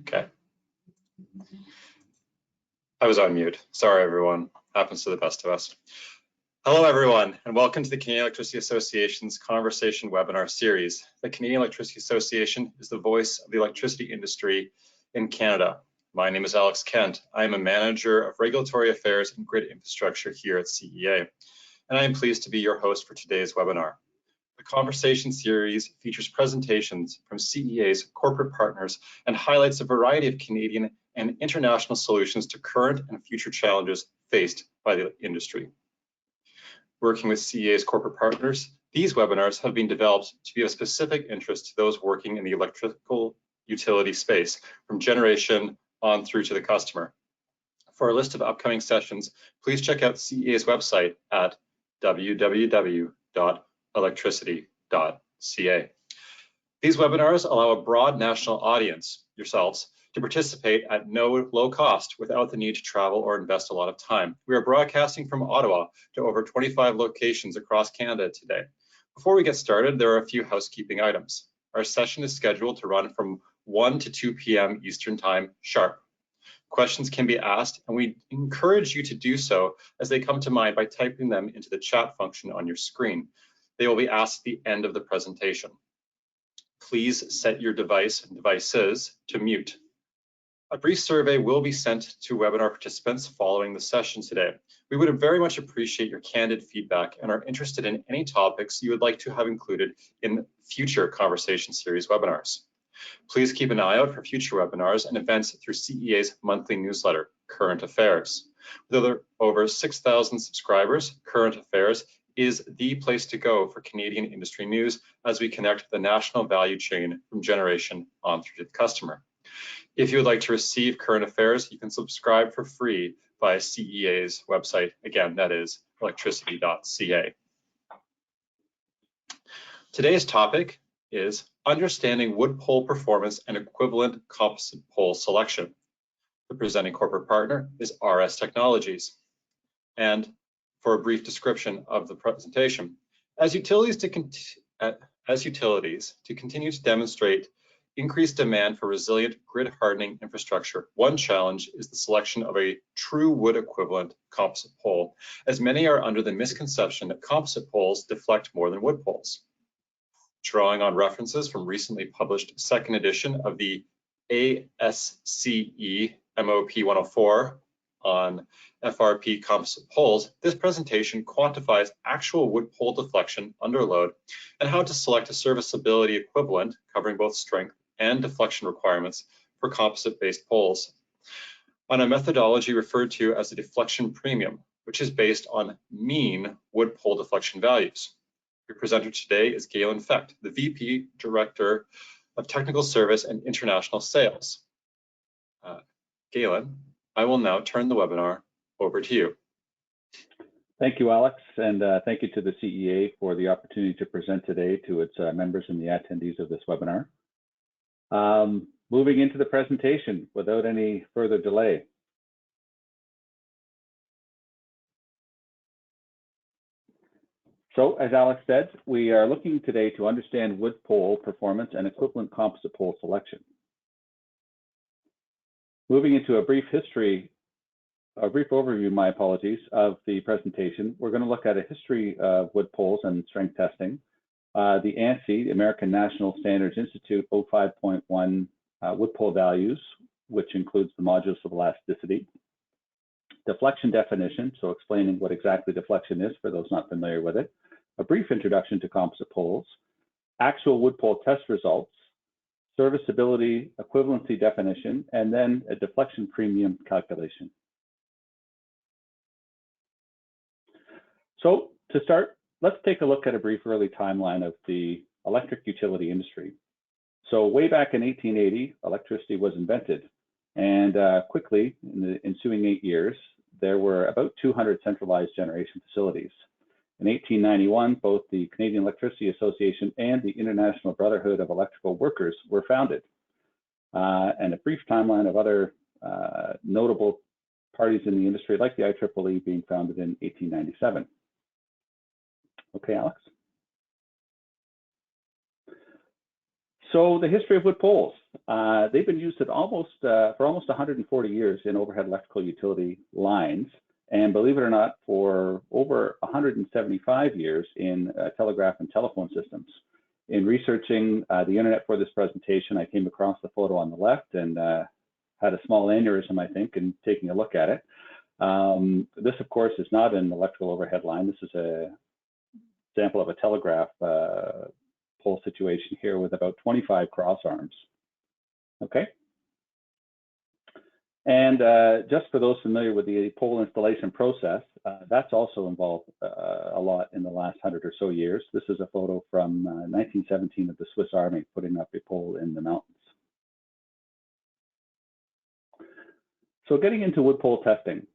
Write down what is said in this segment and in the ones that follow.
Okay. I was on mute. Sorry, everyone. Happens to the best of us. Hello, everyone, and welcome to the Canadian Electricity Association's Conversation webinar series. The Canadian Electricity Association is the voice of the electricity industry in Canada. My name is Alex Kent. I am a manager of regulatory affairs and grid infrastructure here at CEA, and I am pleased to be your host for today's webinar. The Conversation series features presentations from CEA's corporate partners and highlights a variety of Canadian and international solutions to current and future challenges faced by the industry. Working with CEA's corporate partners, these webinars have been developed to be of specific interest to those working in the electrical utility space, from generation on through to the customer. For a list of upcoming sessions, please check out CEA's website at www.electricity.ca. These webinars allow a broad national audience, yourselves, to participate at no low cost without the need to travel or invest a lot of time. We are broadcasting from Ottawa to over 25 locations across Canada today. Before we get started, there are a few housekeeping items. Our session is scheduled to run from 1 to 2 p.m. Eastern Time sharp. Questions can be asked, and we encourage you to do so as they come to mind by typing them into the chat function on your screen. They will be asked at the end of the presentation. Please set your devices to mute. A brief survey will be sent to webinar participants following the session today. We would very much appreciate your candid feedback and are interested in any topics you would like to have included in future Conversation series webinars. Please keep an eye out for future webinars and events through CEA's monthly newsletter, Current Affairs. With over 6,000 subscribers, Current Affairs is the place to go for Canadian industry news as we connect the national value chain from generation on through to the customer. If you would like to receive Current Affairs, you can subscribe for free via CEA's website. Again, that is electricity.ca. Today's topic is understanding wood pole performance and equivalent composite pole selection. The presenting corporate partner is RS Technologies. And for a brief description of the presentation, as utilities to continue to demonstrate increased demand for resilient grid hardening infrastructure, one challenge is the selection of a true wood equivalent composite pole, as many are under the misconception that composite poles deflect more than wood poles. Drawing on references from recently published second edition of the ASCE MOP 104 on FRP composite poles, this presentation quantifies actual wood pole deflection under load and how to select a serviceability equivalent covering both strength and deflection requirements for composite-based poles on a methodology referred to as the deflection premium, which is based on mean wood pole deflection values. Your presenter today is Galen Fecht, the VP Director of Technical Service and International Sales. Galen, I will now turn the webinar over to you. Thank you, Alex, and thank you to the CEA for the opportunity to present today to its members and the attendees of this webinar. Moving into the presentation without any further delay. So, as Alex said, we are looking today to understand wood pole performance and equivalent composite pole selection. Moving into a brief overview, my apologies, of the presentation, we're going to look at a history of wood poles and strength testing, the ANSI, the American National Standards Institute 05.1 wood pole values, which includes the modules of elasticity, deflection definition, so explaining what exactly deflection is for those not familiar with it, a brief introduction to composite poles, actual wood pole test results, serviceability equivalency definition, and then a deflection premium calculation. So to start, let's take a look at a brief early timeline of the electric utility industry. So way back in 1880, electricity was invented, and quickly, in the ensuing 8 years, there were about 200 centralized generation facilities. In 1891, both the Canadian Electricity Association and the International Brotherhood of Electrical Workers were founded. And a brief timeline of other notable parties in the industry, like the IEEE being founded in 1897. Okay, Alex. So the history of wood poles. They've been used at for almost 140 years in overhead electrical utility lines, and believe it or not, for over 175 years in telegraph and telephone systems. In researching the internet for this presentation, I came across the photo on the left and had a small aneurysm, I think, in taking a look at it. This, of course, is not an electrical overhead line. This is an example of a telegraph pole situation here with about 25 cross arms. Okay. And just for those familiar with the pole installation process, that's also involved a lot in the last 100 or so years. This is a photo from 1917 of the Swiss Army putting up a pole in the mountains. So getting into wood pole testing.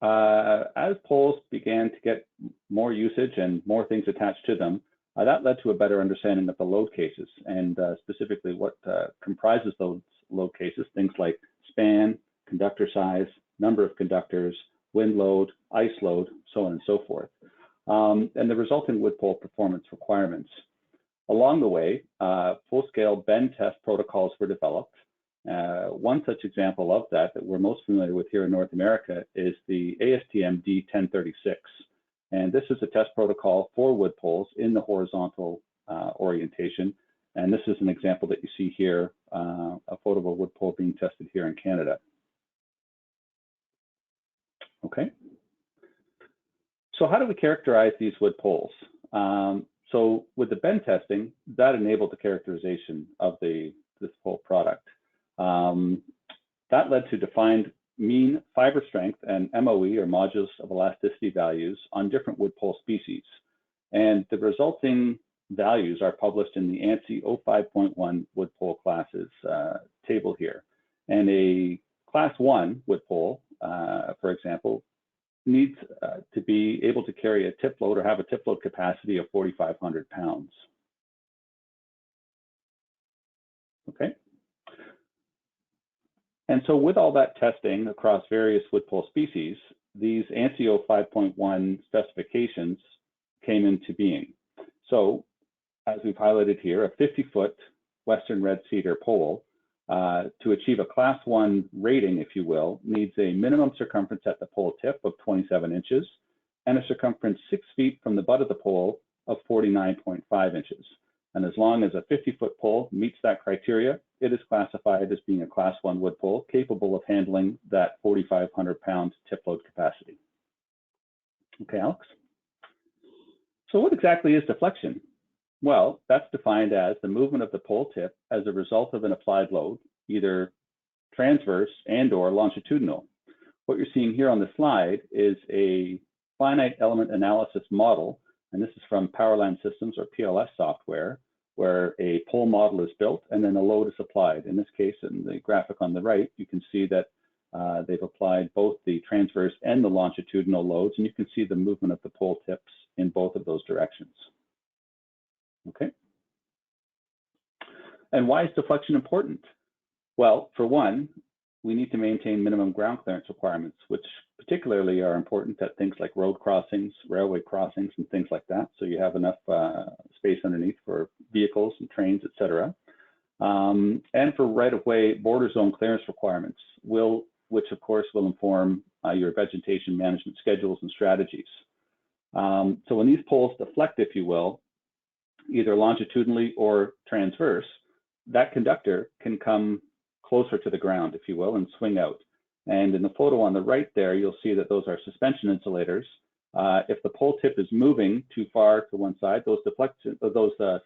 As poles began to get more usage and more things attached to them, that led to a better understanding of the load cases, and specifically what comprises those load cases, things like span, conductor size, number of conductors, wind load, ice load, so on and so forth, and the resulting wood pole performance requirements. Along the way, full-scale bend test protocols were developed. One such example of that we're most familiar with here in North America is the ASTM D1036. And this is a test protocol for wood poles in the horizontal orientation. And this is an example that you see here, a photo of a wood pole being tested here in Canada. Okay. So how do we characterize these wood poles? So with the bend testing, that enabled the characterization of this pole product. That led to defined mean fiber strength and MOE, or modulus of elasticity, values on different wood pole species. And the resulting values are published in the ANSI 05.1 wood pole classes table here. And a class 1 wood pole, for example, needs to be able to carry a tip load or have a tip load capacity of 4,500 pounds. Okay. And so with all that testing across various wood pole species, these ANSI 05.1 specifications came into being. So as we've highlighted here, a 50-foot Western red cedar pole, to achieve a class 1 rating, if you will, needs a minimum circumference at the pole tip of 27 inches and a circumference 6 feet from the butt of the pole of 49.5 inches. And as long as a 50-foot pole meets that criteria, it is classified as being a class 1 wood pole capable of handling that 4,500 pound tip load capacity. Okay, Alex? So what exactly is deflection? Well, that's defined as the movement of the pole tip as a result of an applied load, either transverse and/or longitudinal. What you're seeing here on the slide is a finite element analysis model, and this is from Powerland Systems, or PLS software, where a pole model is built and then a load is applied. In this case, in the graphic on the right, you can see that they've applied both the transverse and the longitudinal loads, and you can see the movement of the pole tips in both of those directions. Okay. And why is deflection important? Well, for one, we need to maintain minimum ground clearance requirements, which particularly are important at things like road crossings, railway crossings, and things like that. So you have enough space underneath for vehicles and trains, et cetera. And for right-of-way border zone clearance requirements, which of course will inform your vegetation management schedules and strategies. So when these poles deflect, if you will, either longitudinally or transverse, that conductor can come closer to the ground, if you will, and swing out. And in the photo on the right there, you'll see that those are suspension insulators. If the pole tip is moving too far to one side, those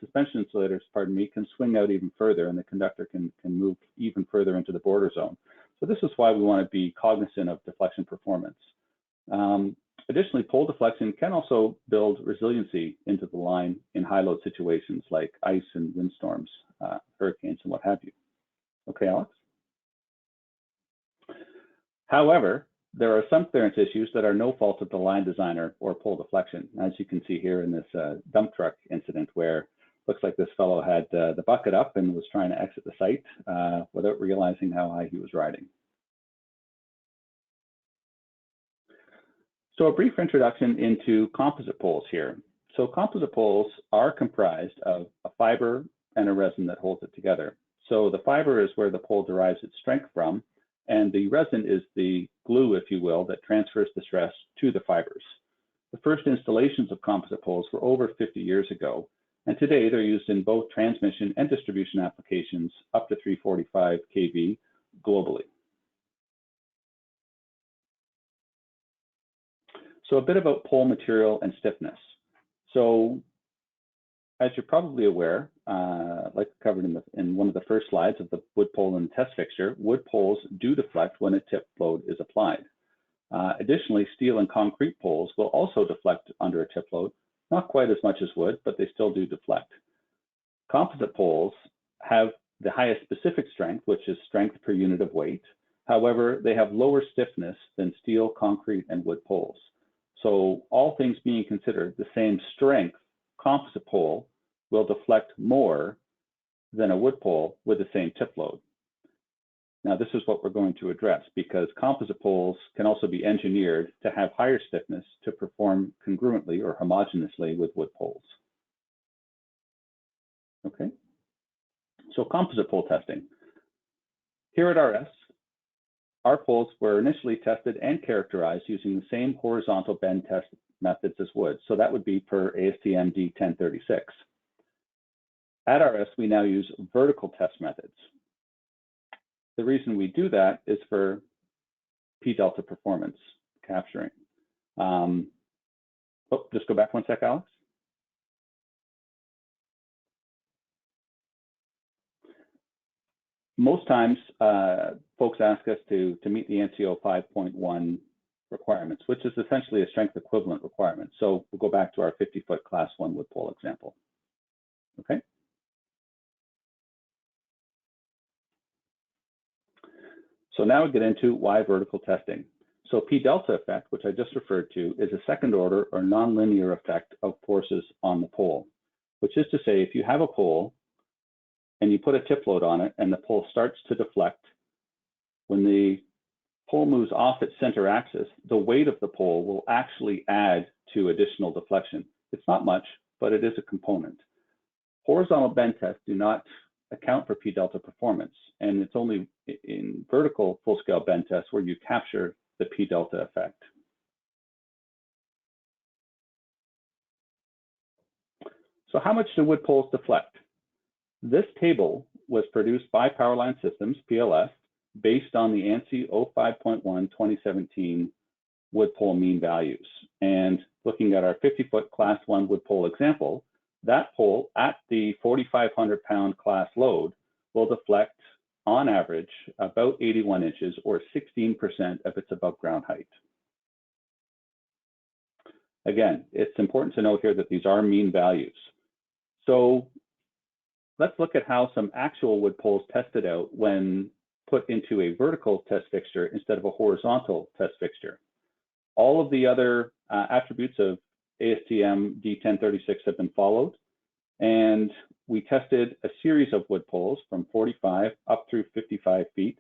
suspension insulators, pardon me, can swing out even further, and the conductor can move even further into the border zone. So this is why we want to be cognizant of deflection performance. Additionally, pole deflection can also build resiliency into the line in high load situations like ice and windstorms, hurricanes, and what have you. Okay, Alex? However, there are some clearance issues that are no fault of the line designer or pole deflection, as you can see here in this dump truck incident, where looks like this fellow had the bucket up and was trying to exit the site without realizing how high he was riding. So a brief introduction into composite poles here. So composite poles are comprised of a fiber and a resin that holds it together. So the fiber is where the pole derives its strength from, and the resin is the glue, if you will, that transfers the stress to the fibers. The first installations of composite poles were over 50 years ago, and today they're used in both transmission and distribution applications up to 345 kV globally. So a bit about pole material and stiffness. So as you're probably aware, like covered in one of the first slides of the wood pole and test fixture, wood poles do deflect when a tip load is applied. Additionally, steel and concrete poles will also deflect under a tip load, not quite as much as wood, but they still do deflect. Composite poles have the highest specific strength, which is strength per unit of weight. However, they have lower stiffness than steel, concrete, and wood poles. So all things being considered, the same strength composite pole will deflect more than a wood pole with the same tip load. Now, this is what we're going to address, because composite poles can also be engineered to have higher stiffness to perform congruently or homogeneously with wood poles. Okay, so composite pole testing. Here at RS, our poles were initially tested and characterized using the same horizontal bend test methods as wood. So that would be per ASTM D1036. At RS, we now use vertical test methods. The reason we do that is for P delta performance capturing. Just go back one sec, Alex. Most times, folks ask us to meet the NCO 5.1 requirements, which is essentially a strength equivalent requirement. So we'll go back to our 50-foot class 1 wood pole example. Okay. So now we get into why vertical testing. So P delta effect, which I just referred to, is a second order or nonlinear effect of forces on the pole, which is to say, if you have a pole and you put a tip load on it and the pole starts to deflect, when the pole moves off its center axis, the weight of the pole will actually add to additional deflection. It's not much, but it is a component. Horizontal bend tests do not account for P delta performance, and it's only in vertical full-scale bend tests where you capture the P delta effect. So how much do wood poles deflect? This table was produced by Powerline Systems, PLS, based on the ANSI 05.1 2017 wood pole mean values. And looking at our 50-foot class 1 wood pole example, that pole at the 4,500 pound class load will deflect on average about 81 inches or 16% of its above ground height. Again, it's important to note here that these are mean values. So let's look at how some actual wood poles tested out when put into a vertical test fixture instead of a horizontal test fixture. All of the other attributes of ASTM D1036 have been followed, and we tested a series of wood poles from 45 up through 55 feet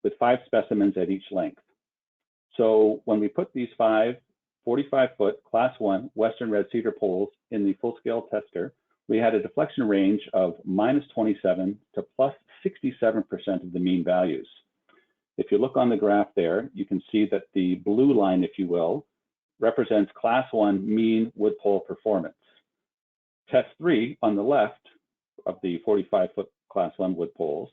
with 5 specimens at each length. So when we put these 5 45-foot class 1 Western red cedar poles in the full-scale tester, we had a deflection range of -27 to +67% of the mean values. If you look on the graph there, you can see that the blue line, if you will, represents class 1 mean wood pole performance. Test 3 on the left of the 45-foot class 1 wood poles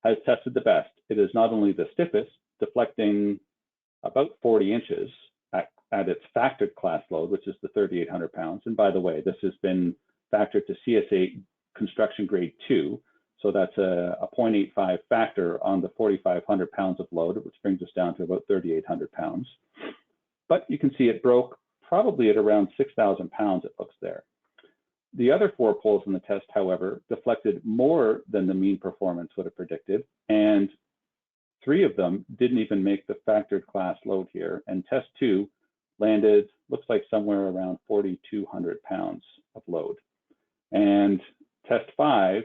has tested the best. It is not only the stiffest, deflecting about 40 inches at its factored class load, which is the 3,800 pounds. And by the way, this has been factored to CS8 construction grade 2. So that's a 0.85 factor on the 4,500 pounds of load, which brings us down to about 3,800 pounds. But you can see it broke probably at around 6,000 pounds, it looks there. The other 4 poles in the test, however, deflected more than the mean performance would have predicted, and 3 of them didn't even make the factored class load here. And test 2 landed, looks like somewhere around 4,200 pounds of load. And test 5,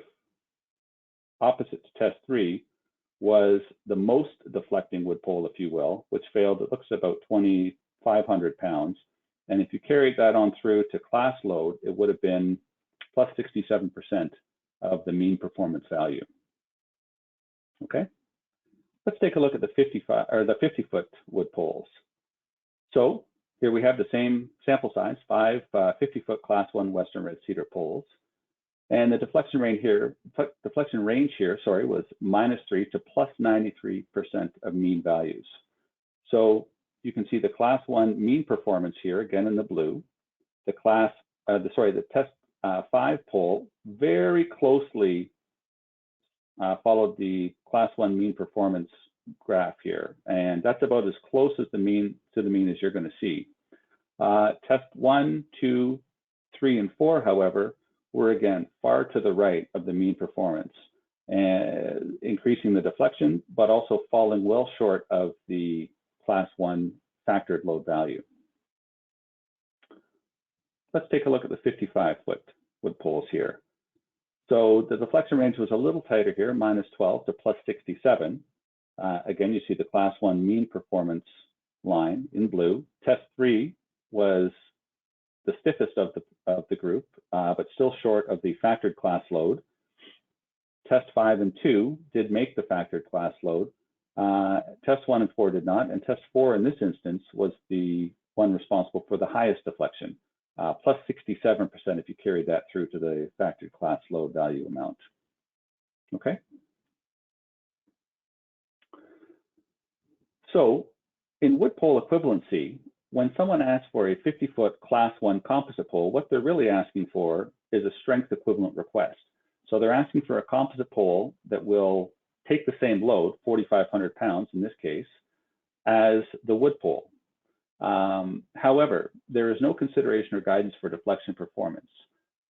opposite to test 3, was the most deflecting wood pole, if you will, which failed, it looks about 2,500 pounds. And if you carried that on through to class load, it would have been plus 67% of the mean performance value. Okay, let's take a look at the 50-foot wood poles. So here we have the same sample size, 5 50-foot Class 1 Western red cedar poles. And the deflection range here, was -3 to +93% of mean values. So you can see the Class 1 mean performance here, again in the blue. The test 5 pole very closely followed the Class 1 mean performance graph here, and that's about as close as the mean as you're going to see. Test 1, 2, 3, and 4, however, were again far to the right of the mean performance, and increasing the deflection, but also falling well short of the Class 1 factored load value. Let's take a look at the 55-foot wood poles here. So the deflection range was a little tighter here, -12 to +67. Again, you see the Class 1 mean performance line in blue. Test 3 was the stiffest of the group, but still short of the factored class load. Test 5 and 2 did make the factored class load. Test 1 and 4 did not, and Test 4 in this instance was the one responsible for the highest deflection, +67% if you carried that through to the factored class load value amount. Okay. So in wood pole equivalency, when someone asks for a 50-foot Class 1 composite pole, what they're really asking for is a strength equivalent request. So they're asking for a composite pole that will take the same load, 4,500 pounds in this case, as the wood pole. However, there is no consideration or guidance for deflection performance.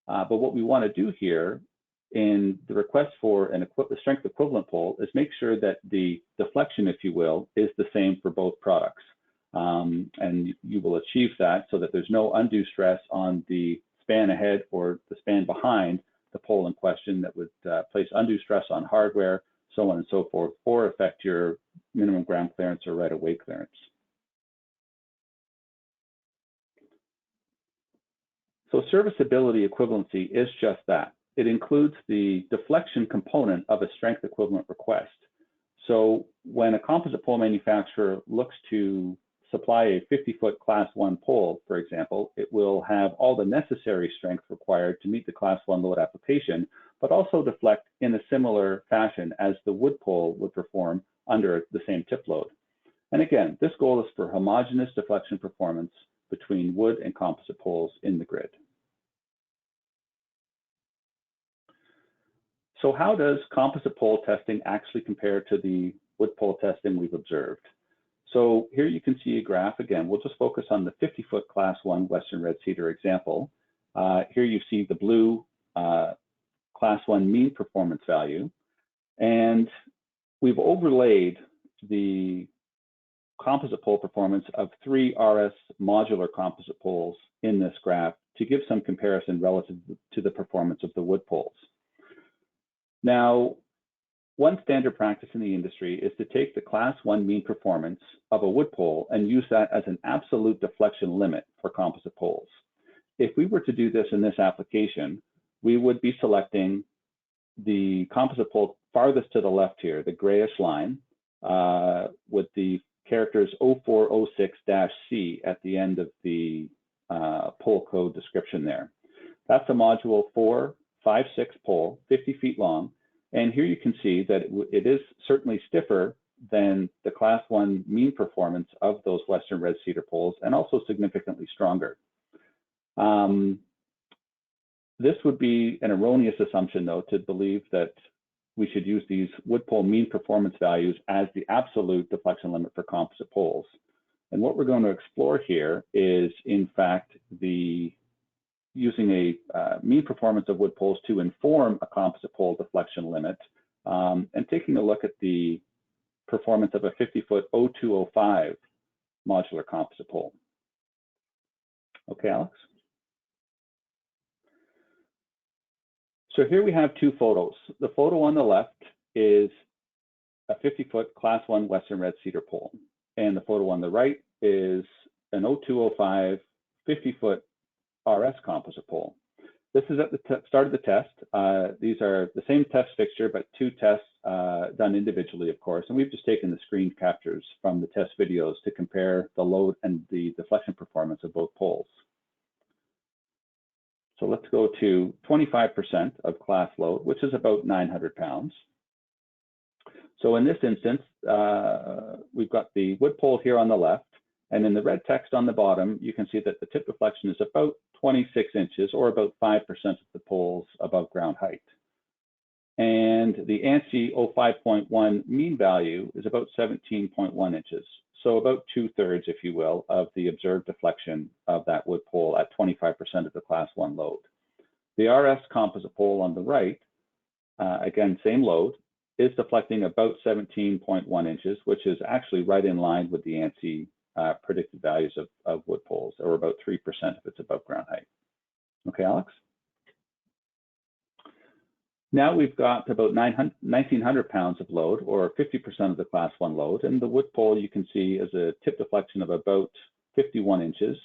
But what we want to do here in the request for a strength equivalent pole is make sure that the deflection, if you will, is the same for both products. And you will achieve that so that there's no undue stress on the span ahead or the span behind the pole in question that would place undue stress on hardware, so on and so forth, or affect your minimum ground clearance or right-of-way clearance. So serviceability equivalency is just that. It includes the deflection component of a strength equivalent request. So when a composite pole manufacturer looks to supply a 50-foot Class 1 pole, for example, it will have all the necessary strength required to meet the Class 1 load application, but also deflect in a similar fashion as the wood pole would perform under the same tip load. And again, this goal is for homogeneous deflection performance between wood and composite poles in the grid. So how does composite pole testing actually compare to the wood pole testing we've observed? So here you can see a graph. Again, we'll just focus on the 50-foot Class 1 Western red cedar example. Here you see the blue Class 1 mean performance value. And we've overlaid the composite pole performance of 3 RS modular composite poles in this graph to give some comparison relative to the performance of the wood poles. Now, one standard practice in the industry is to take the Class 1 mean performance of a wood pole and use that as an absolute deflection limit for composite poles. If we were to do this in this application, we would be selecting the composite pole farthest to the left here, the grayish line, with the characters 0406-C at the end of the pole code description there. That's a module 456 pole, 50 feet long. And here you can see that it is certainly stiffer than the Class 1 mean performance of those Western red cedar poles, and also significantly stronger. This would be an erroneous assumption, though, to believe that we should use these wood pole mean performance values as the absolute deflection limit for composite poles. And what we're going to explore here is, in fact, using a mean performance of wood poles to inform a composite pole deflection limit, and taking a look at the performance of a 50-foot 0205 modular composite pole. Okay, Alex? So here we have two photos. The photo on the left is a 50-foot Class 1 Western red cedar pole, and the photo on the right is an 0205 50-foot RS composite pole. This is at the start of the test. These are the same test fixture, but two tests done individually, of course, and we've just taken the screen captures from the test videos to compare the load and the deflection performance of both poles. So let's go to 25% of class load, which is about 900 pounds. So in this instance, we've got the wood pole here on the left, and in the red text on the bottom, you can see that the tip deflection is about 26 inches, or about 5% of the pole's above ground height. And the ANSI 05.1 mean value is about 17.1 inches. So about 2/3, if you will, of the observed deflection of that wood pole at 25% of the class 1 load. The RS composite pole on the right, again, same load, is deflecting about 17.1 inches, which is actually right in line with the ANSI predicted values of wood poles, or about 3% of its above ground height. Okay, Alex? Now we've got about 1,900 pounds of load, or 50% of the class 1 load, and the wood pole you can see is a tip deflection of about 51 inches.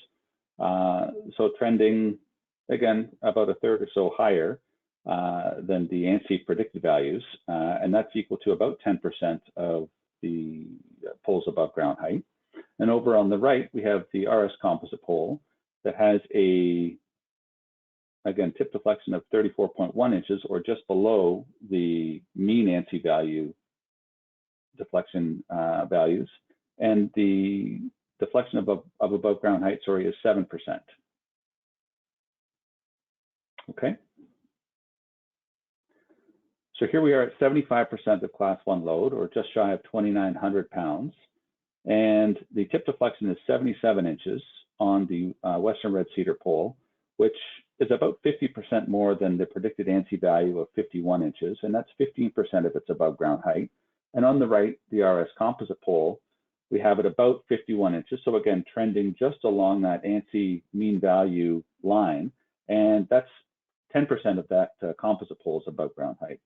So trending, again, about 1/3 or so higher than the ANSI predicted values, and that's equal to about 10% of the pole's above ground height. And over on the right, we have the RS composite pole that has a, again, tip deflection of 34.1 inches, or just below the mean ANSI value deflection values. And the deflection of above ground height, is 7%. Okay. So here we are at 75% of class 1 load, or just shy of 2,900 pounds. And the tip deflection is 77 inches on the Western Red Cedar pole, which is about 50% more than the predicted ANSI value of 51 inches, and that's 15% of its above ground height. And on the right, the RS composite pole, we have it about 51 inches. So again, trending just along that ANSI mean value line, and that's 10% of that composite pole's above ground height.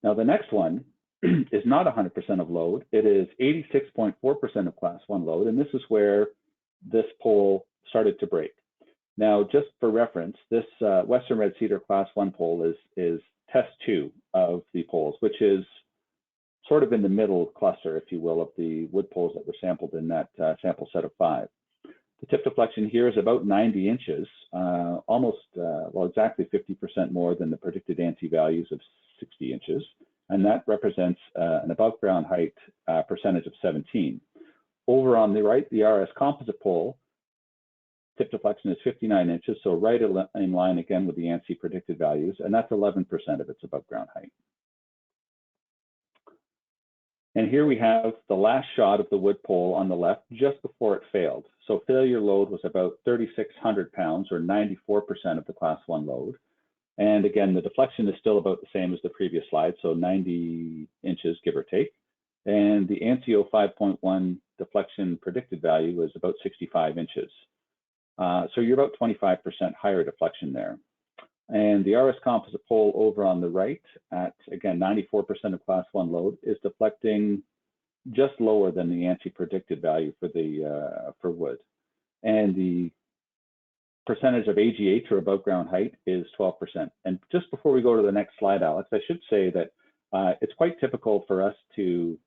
Now the next one is not 100% of load. It is 86.4% of class 1 load, and this is where this pole started to break. Now, just for reference, this Western Red Cedar class 1 pole is test 2 of the poles, which is sort of in the middle cluster, if you will, of the wood poles that were sampled in that sample set of 5. The tip deflection here is about 90 inches, almost, well, exactly 50% more than the predicted ANSI values of 60 inches. And that represents an above ground height percentage of 17. Over on the right, the RS composite pole, tip deflection is 59 inches, so right in line again with the ANSI predicted values, and that's 11% of its above ground height. And here we have the last shot of the wood pole on the left just before it failed. So failure load was about 3,600 pounds, or 94% of the class 1 load. And again, the deflection is still about the same as the previous slide, so 90 inches, give or take. And the ANSI 05.1 deflection predicted value is about 65 inches. So you're about 25% higher deflection there. And the RS composite pole over on the right at, again, 94% of class 1 load is deflecting just lower than the ANSI predicted value for wood. And the percentage of AGH, or above ground height, is 12%. And just before we go to the next slide, Alex, I should say that it's quite typical for us to,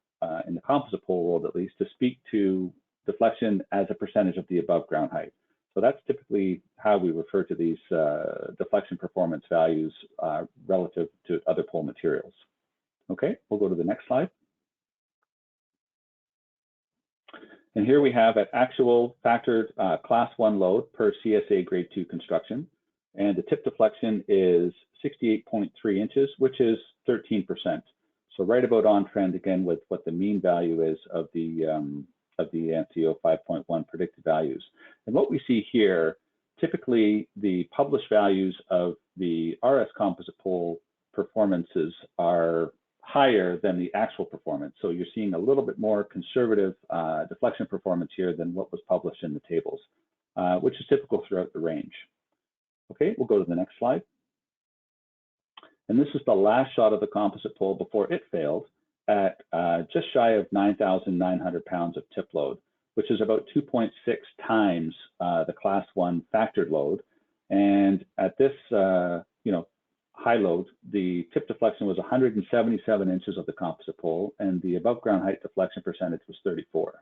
in the composite pole world at least, to speak to deflection as a percentage of the above ground height. So that's typically how we refer to these deflection performance values relative to other pole materials. Okay, we'll go to the next slide. And here we have at actual factored class 1 load per CSA grade 2 construction. And the tip deflection is 68.3 inches, which is 13%. So right about on trend again with what the mean value is of the ANSI 05.1 predicted values. And what we see here, typically the published values of the RS composite pole performances are higher than the actual performance. So you're seeing a little bit more conservative deflection performance here than what was published in the tables, which is typical throughout the range. Okay, we'll go to the next slide. And this is the last shot of the composite pole before it failed at just shy of 9,900 pounds of tip load, which is about 2.6 times the class 1 factored load. And at this, high load, the tip deflection was 177 inches of the composite pole, and the above ground height deflection percentage was 34.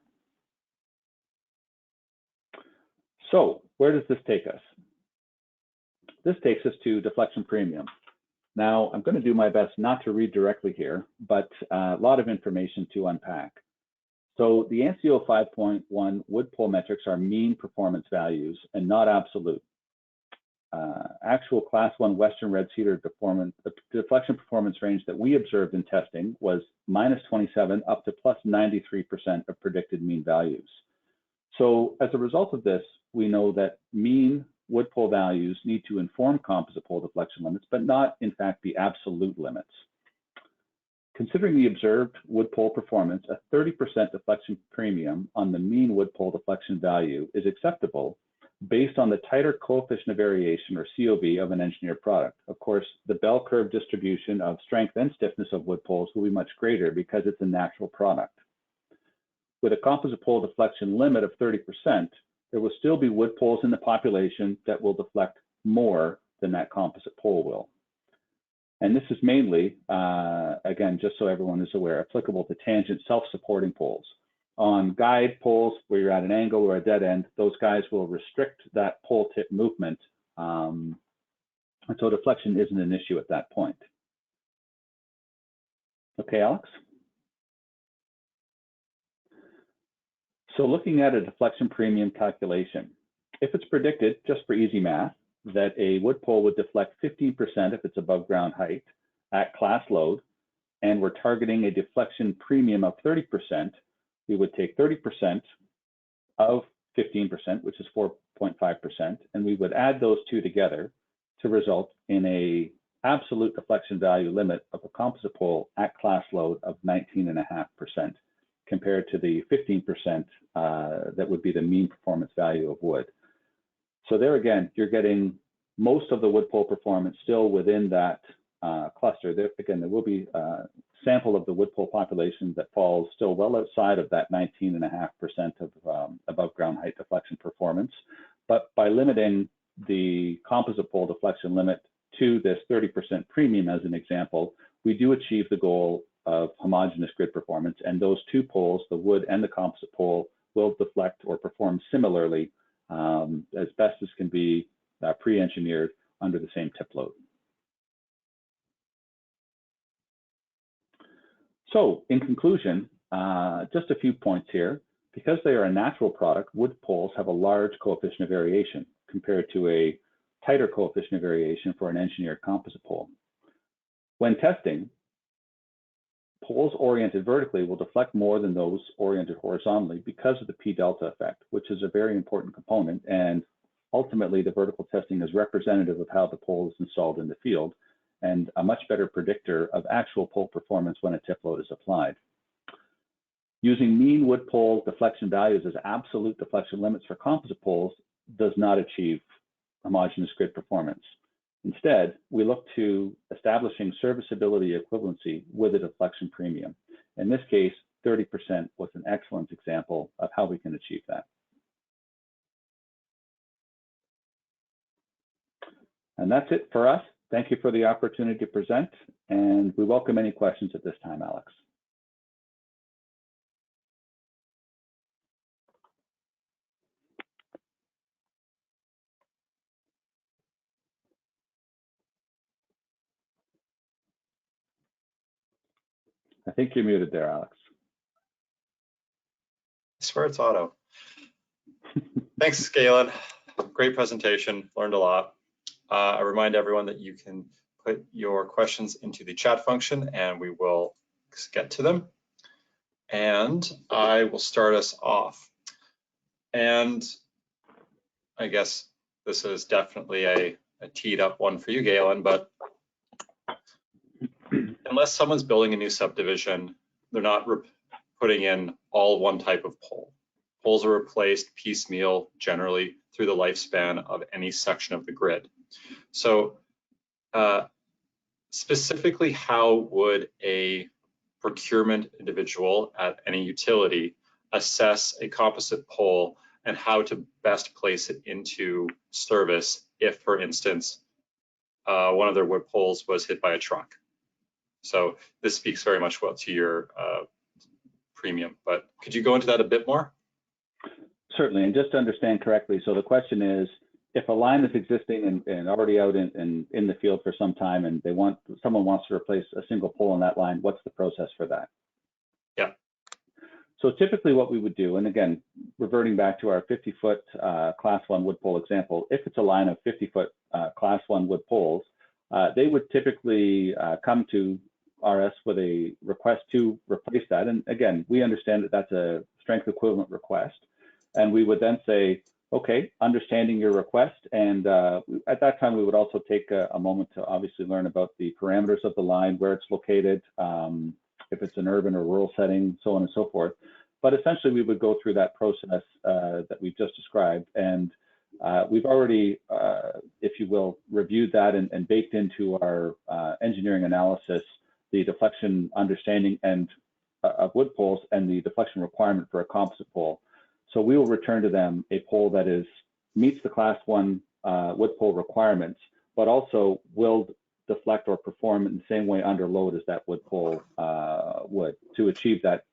So where does this take us? This takes us to deflection premium. Now, I'm going to do my best not to read directly here, but a lot of information to unpack. So the ANSIO 5.1 wood pole metrics are mean performance values and not absolute. Actual class 1 Western red cedar the deflection performance range that we observed in testing was -27 up to +93% of predicted mean values. So as a result of this, we know that mean wood pole values need to inform composite pole deflection limits, but not in fact be absolute limits. Considering the observed wood pole performance, a 30% deflection premium on the mean wood pole deflection value is acceptable based on the tighter coefficient of variation, or COV, of an engineered product. Of course, the bell curve distribution of strength and stiffness of wood poles will be much greater because it's a natural product. With a composite pole deflection limit of 30%, there will still be wood poles in the population that will deflect more than that composite pole will. And this is mainly, again, just so everyone is aware, applicable to tangent self-supporting poles. On guide poles where you're at an angle or a dead end, those guys will restrict that pole tip movement. And so deflection isn't an issue at that point. Okay, Alex? So looking at a deflection premium calculation, if it's predicted, just for easy math, that a wood pole would deflect 15% if it's above ground height at class load, and we're targeting a deflection premium of 30%, we would take 30% of 15%, which is 4.5%, and we would add those two together to result in a absolute deflection value limit of a composite pole at class load of 19.5%, compared to the 15% that would be the mean performance value of wood. So there again, you're getting most of the wood pole performance still within that cluster. There will be a sample of the wood pole population that falls still well outside of that 19.5% of above ground height deflection performance. But by limiting the composite pole deflection limit to this 30% premium as an example, we do achieve the goal of homogeneous grid performance, and those two poles, the wood and the composite pole, will deflect or perform similarly as best as can be pre-engineered under the same tip load. So in conclusion, just a few points here. Because they are a natural product, wood poles have a large coefficient of variation compared to a tighter coefficient of variation for an engineered composite pole. When testing, poles oriented vertically will deflect more than those oriented horizontally because of the P delta effect, which is a very important component. And ultimately, the vertical testing is representative of how the pole is installed in the field and a much better predictor of actual pole performance when a tip load is applied. Using mean wood pole deflection values as absolute deflection limits for composite poles does not achieve homogeneous grid performance. Instead, we look to establishing serviceability equivalency with a deflection premium. In this case, 30% was an excellent example of how we can achieve that. And that's it for us. Thank you for the opportunity to present, and we welcome any questions at this time, Alex. I think you're muted there, Alex. I swear it's auto. Thanks, Galen. Great presentation, learned a lot. I remind everyone that you can put your questions into the chat function and we will get to them. And I will start us off. And I guess this is definitely a teed up one for you, Galen, but unless someone's building a new subdivision, they're not putting in all one type of pole. Poles are replaced piecemeal generally through the lifespan of any section of the grid. So specifically, how would a procurement individual at any utility assess a composite pole and how to best place it into service if, for instance, one of their wood poles was hit by a truck. So this speaks very much well to your premium, but could you go into that a bit more? Certainly, and just to understand correctly, so the question is, if a line is existing and already out in the field for some time, and someone wants to replace a single pole on that line, what's the process for that? Yeah. So typically what we would do, and again, reverting back to our 50-foot Class 1 wood pole example, if it's a line of 50-foot Class 1 wood poles, they would typically come to RS with a request to replace that. And again, we understand that that's a strength equivalent request. And we would then say, okay, understanding your request. And at that time, we would also take a moment to obviously learn about the parameters of the line, where it's located, if it's an urban or rural setting, so on and so forth. But essentially, we would go through that process that we've just described. And we've already, if you will, reviewed that and baked into our engineering analysis the deflection understanding and of wood poles and the deflection requirement for a composite pole. So we will return to them a pole that meets the Class 1 wood pole requirements, but also will deflect or perform in the same way under load as that wood pole would, to achieve that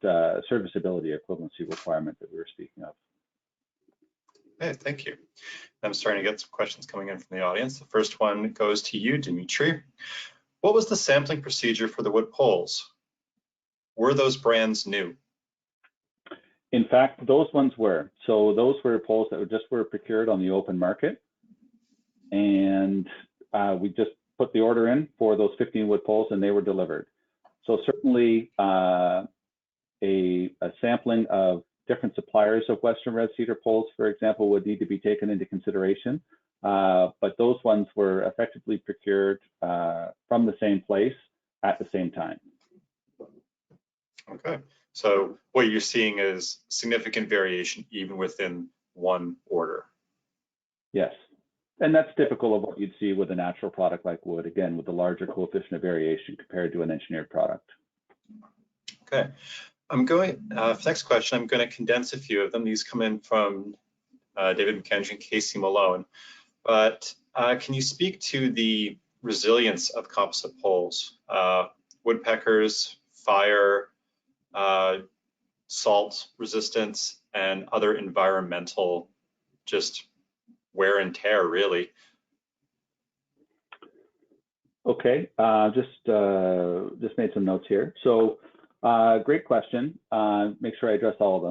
serviceability equivalency requirement that we were speaking of. Okay, thank you. I'm starting to get some questions coming in from the audience. The first one goes to you, Dimitri. What was the sampling procedure for the wood poles? Were those brands new? In fact, those ones were. So those were poles that were procured on the open market. And we just put the order in for those 15 wood poles and they were delivered. So certainly a sampling of different suppliers of Western red cedar poles, for example, would need to be taken into consideration. But those ones were effectively procured from the same place at the same time. Okay, so what you're seeing is significant variation even within one order. Yes, and that's typical of what you'd see with a natural product like wood, again, with the larger coefficient of variation compared to an engineered product. Okay, I'm going, for next question, I'm going to condense a few of them. These come in from David McKendry and Casey Malone. But can you speak to the resilience of composite poles, woodpeckers, fire, salt resistance, and other environmental just wear and tear, really? Okay, just made some notes here. So great question. Make sure I address all of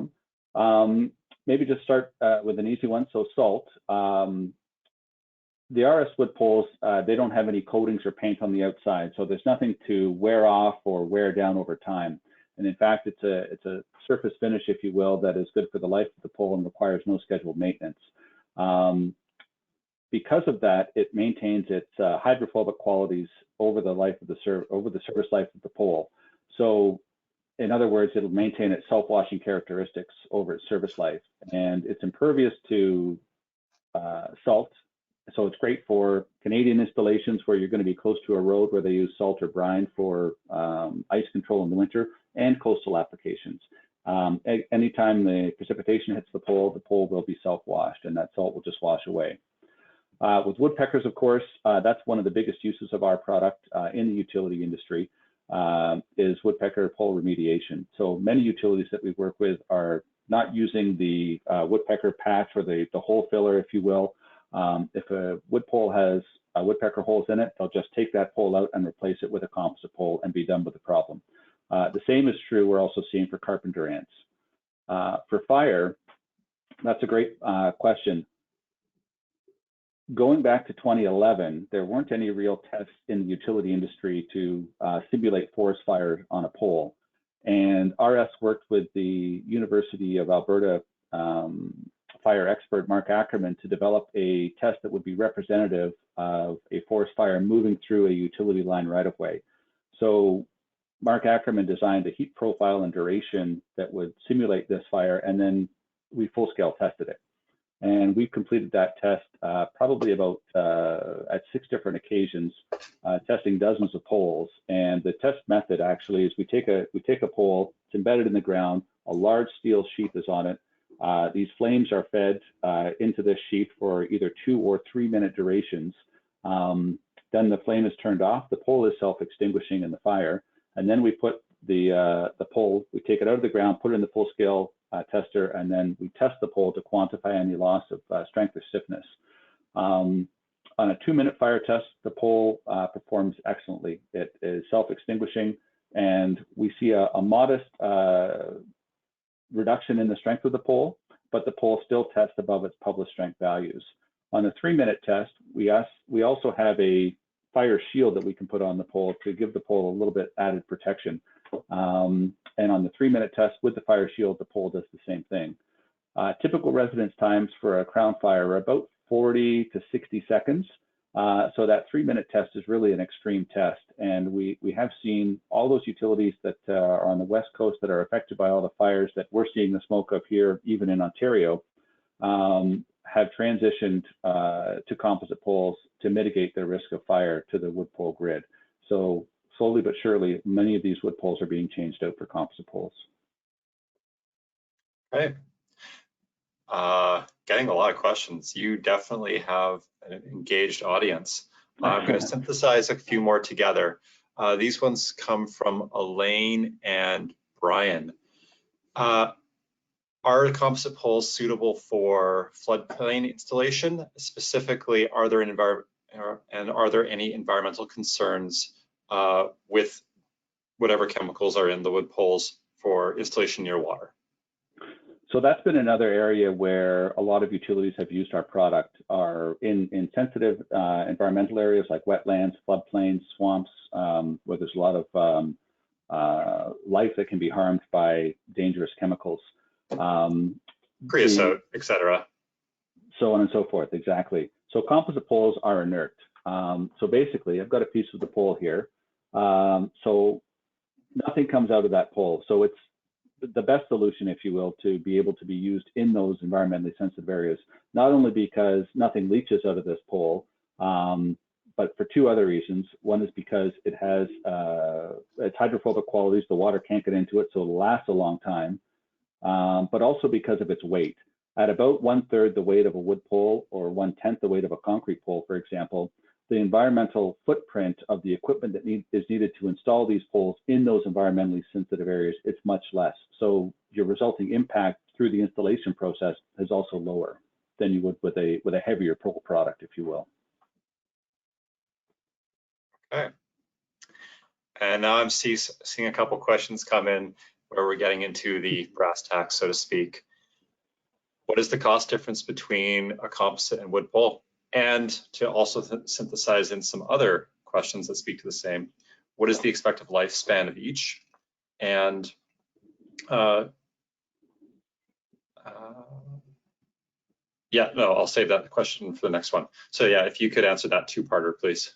them. Maybe just start with an easy one. So salt. The RS wood poles, they don't have any coatings or paint on the outside, so there's nothing to wear off or wear down over time. And in fact, it's a surface finish, if you will, that is good for the life of the pole and requires no scheduled maintenance. Because of that, it maintains its hydrophobic qualities over the life of the service life of the pole. So in other words, it'll maintain its self-washing characteristics over its service life, and it's impervious to salt. So it's great for Canadian installations where you're going to be close to a road where they use salt or brine for ice control in the winter, and coastal applications. Anytime the precipitation hits the pole will be self-washed and that salt will just wash away. With woodpeckers, of course, that's one of the biggest uses of our product in the utility industry, is woodpecker pole remediation. So many utilities that we work with are not using the woodpecker patch or the hole filler, if you will. If a wood pole has woodpecker holes in it, they'll just take that pole out and replace it with a composite pole and be done with the problem. The same is true, we're also seeing for carpenter ants. For fire, that's a great question. Going back to 2011, there weren't any real tests in the utility industry to simulate forest fire on a pole. And RS worked with the University of Alberta fire expert Mark Ackerman to develop a test that would be representative of a forest fire moving through a utility line right of way. So Mark Ackerman designed a heat profile and duration that would simulate this fire, and then we full scale tested it. And we've completed that test probably about at 6 different occasions, testing dozens of poles. And the test method actually is we take a pole, it's embedded in the ground, a large steel sheath is on it. These flames are fed into this sheath for either 2 or 3 minute durations. Then the flame is turned off, the pole is self-extinguishing in the fire, and then we put the pole, we take it out of the ground, put it in the full-scale tester, and then we test the pole to quantify any loss of strength or stiffness. On a 2-minute fire test, the pole performs excellently. It is self-extinguishing, and we see a modest reduction in the strength of the pole, but the pole still tests above its published strength values. On a 3-minute test, we also have a fire shield that we can put on the pole to give the pole a little bit added protection. And on the 3-minute test with the fire shield, the pole does the same thing. Typical residence times for a crown fire are about 40 to 60 seconds. So that 3-minute test is really an extreme test. And we have seen all those utilities that are on the West Coast that are affected by all the fires that we're seeing the smoke of here, even in Ontario, have transitioned to composite poles to mitigate the risk of fire to the wood pole grid. So slowly but surely, many of these wood poles are being changed out for composite poles. Okay. Getting a lot of questions. You definitely have an engaged audience. I'm going to synthesize a few more together. These ones come from Elaine and Brian. Are composite poles suitable for floodplain installation? Specifically, are there any environmental concerns with whatever chemicals are in the wood poles for installation near water? So that's been another area where a lot of utilities have used our product, are in sensitive environmental areas like wetlands, floodplains, swamps, where there's a lot of life that can be harmed by dangerous chemicals. Creosote, etc. So on and so forth, exactly. So composite poles are inert. So basically, I've got a piece of the pole here. So nothing comes out of that pole. So it's the best solution, if you will, to be able to be used in those environmentally sensitive areas, not only because nothing leaches out of this pole, but for two other reasons. One is because it has its hydrophobic qualities, the water can't get into it, so it'll last a long time, but also because of its weight. At about 1/3 the weight of a wood pole or 1/10 the weight of a concrete pole, for example, the environmental footprint of the equipment that is needed to install these poles in those environmentally sensitive areas, it's much less. So your resulting impact through the installation process is also lower than you would with a heavier pole product, if you will. Okay. And now I'm seeing a couple questions come in where we're getting into the brass tacks, so to speak. What is the cost difference between a composite and wood pole? And to also synthesize in some other questions that speak to the same, what is the expected lifespan of each? And yeah, no, I'll save that question for the next one. So yeah, if you could answer that two-parter, please.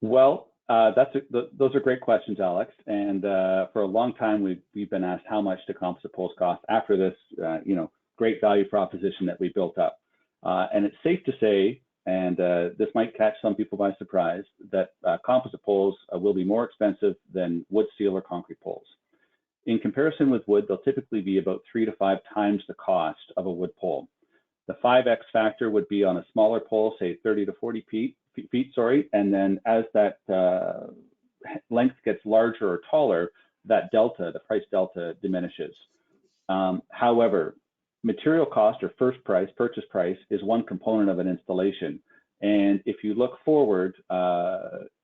Well, those are great questions, Alex. And for a long time, we've been asked how much do composite poles cost after this, great value proposition that we built up. And it's safe to say, and this might catch some people by surprise, that composite poles will be more expensive than wood, steel, or concrete poles. In comparison with wood, they'll typically be about 3 to 5 times the cost of a wood pole. The 5x factor would be on a smaller pole, say 30 to 40 feet, and then as that length gets larger or taller, that delta, the price delta, diminishes. However, material cost or purchase price is one component of an installation. And if you look forward,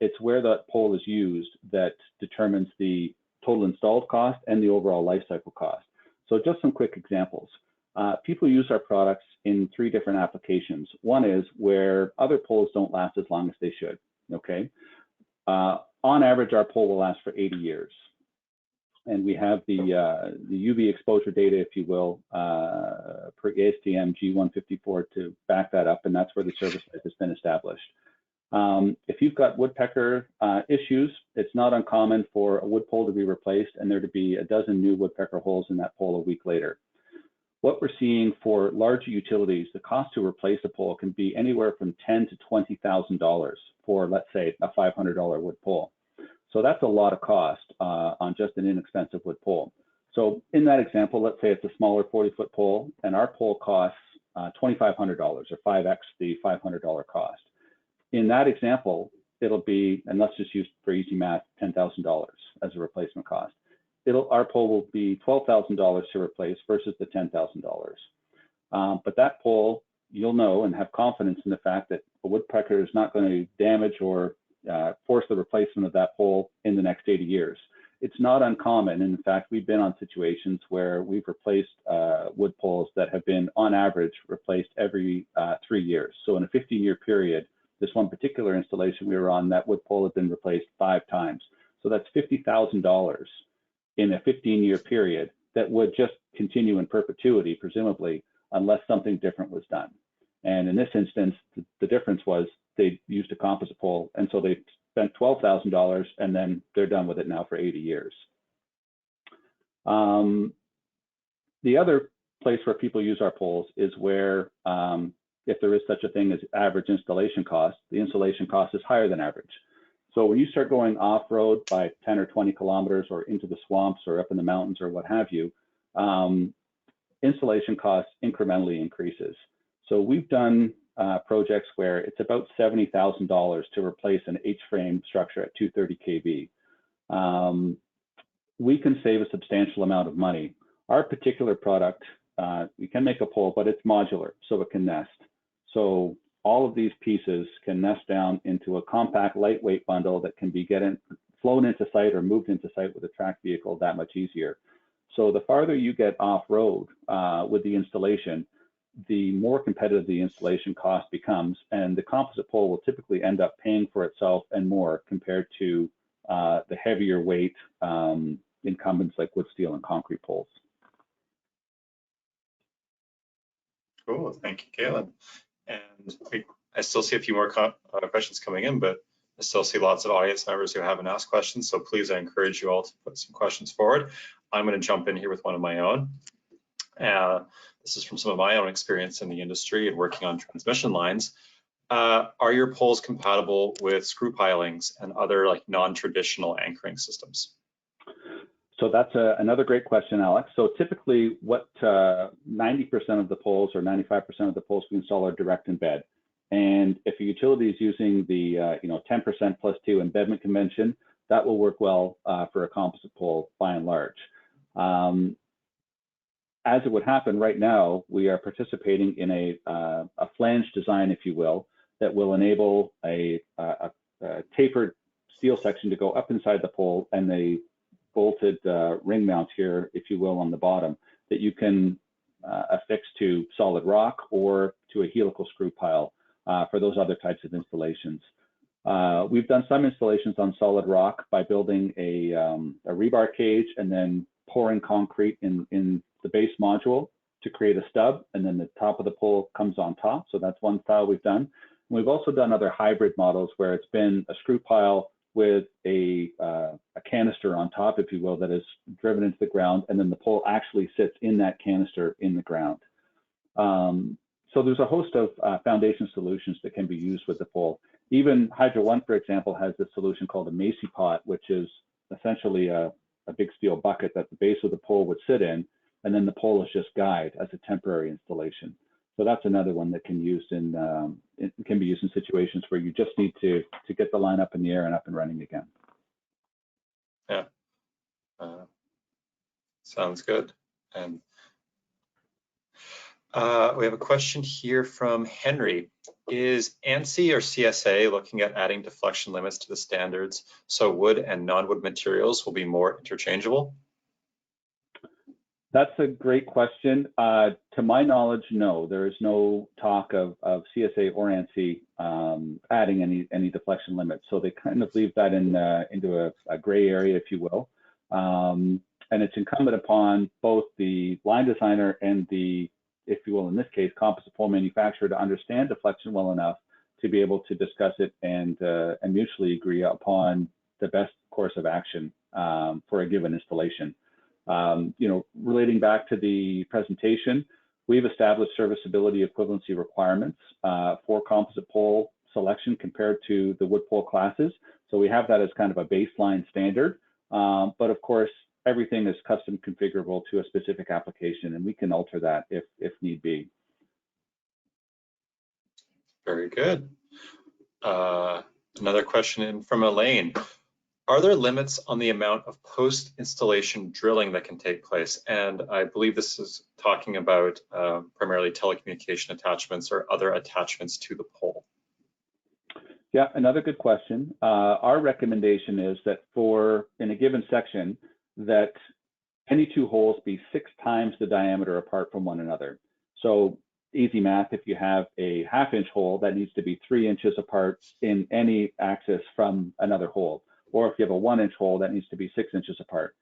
it's where that pole is used that determines the total installed cost and the overall life cycle cost. So just some quick examples. People use our products in 3 different applications. One is where other poles don't last as long as they should, okay? On average, our pole will last for 80 years. And we have the UV exposure data, if you will, per ASTM G154 to back that up, and that's where the service life has been established. If you've got woodpecker issues, it's not uncommon for a wood pole to be replaced and there to be a dozen new woodpecker holes in that pole a week later. What we're seeing for larger utilities, the cost to replace a pole can be anywhere from $10,000 to $20,000 for, let's say, a $500 wood pole. So that's a lot of cost on just an inexpensive wood pole. So in that example, let's say it's a smaller 40-foot pole and our pole costs $2,500 or 5x the $500 cost. In that example, it'll be, and let's just use for easy math, $10,000 as a replacement cost. Our pole will be $12,000 to replace versus the $10,000. But that pole, you'll know and have confidence in the fact that a woodpecker is not going to damage or force the replacement of that pole in the next 80 years. It's not uncommon. In fact, we've been on situations where we've replaced wood poles that have been, on average, replaced every 3 years. So in a 15-year period, this one particular installation we were on, that wood pole had been replaced 5 times. So that's $50,000 in a 15-year period that would just continue in perpetuity, presumably, unless something different was done. And in this instance, the difference was they used a composite pole, and so they spent $12,000, and then they're done with it now for 80 years. The other place where people use our poles is where, if there is such a thing as average installation cost, the installation cost is higher than average. So when you start going off-road by 10 or 20 kilometers or into the swamps or up in the mountains or what have you, installation costs incrementally increases. So we've done projects where it's about $70,000 to replace an H-frame structure at 230 kV. We can save a substantial amount of money. Our particular product, we can make a pole, but it's modular, so it can nest. So all of these pieces can nest down into a compact, lightweight bundle that can be flown into site or moved into site with a tracked vehicle that much easier. So the farther you get off-road with the installation, the more competitive the installation cost becomes, and the composite pole will typically end up paying for itself and more compared to the heavier weight incumbents like wood, steel, and concrete poles. Cool, thank you, Galen. And I still see a few more questions coming in, but I still see lots of audience members who haven't asked questions, so please, I encourage you all to put some questions forward. I'm going to jump in here with one of my own. This is from some of my own experience in the industry and working on transmission lines. Are your poles compatible with screw pilings and other like non-traditional anchoring systems? So that's another great question, Alex. So typically what 90% of the poles or 95% of the poles we install are direct embed. And if a utility is using the 10% plus 2 embedment convention, that will work well for a composite pole by and large. As it would happen right now, we are participating in a flange design, if you will, that will enable a tapered steel section to go up inside the pole and a bolted ring mount here, if you will, on the bottom that you can affix to solid rock or to a helical screw pile for those other types of installations. We've done some installations on solid rock by building a rebar cage and then pouring concrete in the base module to create a stub, and then the top of the pole comes on top. So that's one style we've done. And we've also done other hybrid models where it's been a screw pile with a canister on top, if you will, that is driven into the ground, and then the pole actually sits in that canister in the ground. So there's a host of foundation solutions that can be used with the pole. Even Hydro One, for example, has this solution called a Macy pot, which is essentially a big steel bucket that the base of the pole would sit in, and then the pole is just guide as a temporary installation. So that's another one that can be used in situations where you just need to get the line up in the air and up and running again. Yeah, sounds good. And we have a question here from Henry. Is ANSI or CSA looking at adding deflection limits to the standards so wood and non-wood materials will be more interchangeable? That's a great question. To my knowledge, no, there is no talk of CSA or ANSI adding any deflection limits. So they kind of leave that into a gray area, if you will. And it's incumbent upon both the line designer and the, if you will, in this case, composite pole manufacturer to understand deflection well enough to be able to discuss it and mutually agree upon the best course of action for a given installation. Relating back to the presentation, we've established serviceability equivalency requirements for composite pole selection compared to the wood pole classes. So we have that as kind of a baseline standard, but of course, everything is custom configurable to a specific application, and we can alter that if need be. Very good. Another question from Elaine. Are there limits on the amount of post-installation drilling that can take place? And I believe this is talking about primarily telecommunication attachments or other attachments to the pole. Yeah, another good question. Our recommendation is that in a given section, that any two holes be 6 times the diameter apart from one another. So easy math, if you have a 1/2 inch hole, that needs to be 3 inches apart in any axis from another hole. Or if you have a 1 inch hole, that needs to be 6 inches apart.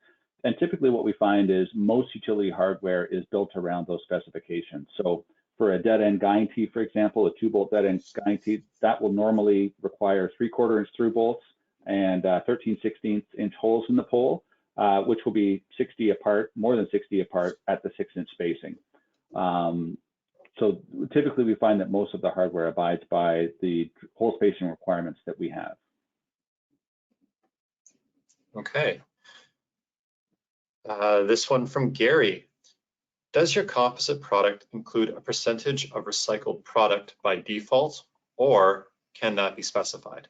And typically what we find is most utility hardware is built around those specifications. So for a dead end guying teeth, for example, a 2-bolt dead end guying teeth, that will normally require 3/4 inch through bolts and 13/16 inch holes in the pole, which will be 60 apart, more than 60 apart at the 6 inch spacing. So typically we find that most of the hardware abides by the hole spacing requirements that we have. Okay. This one from Gary. Does your composite product include a percentage of recycled product by default, or can that be specified?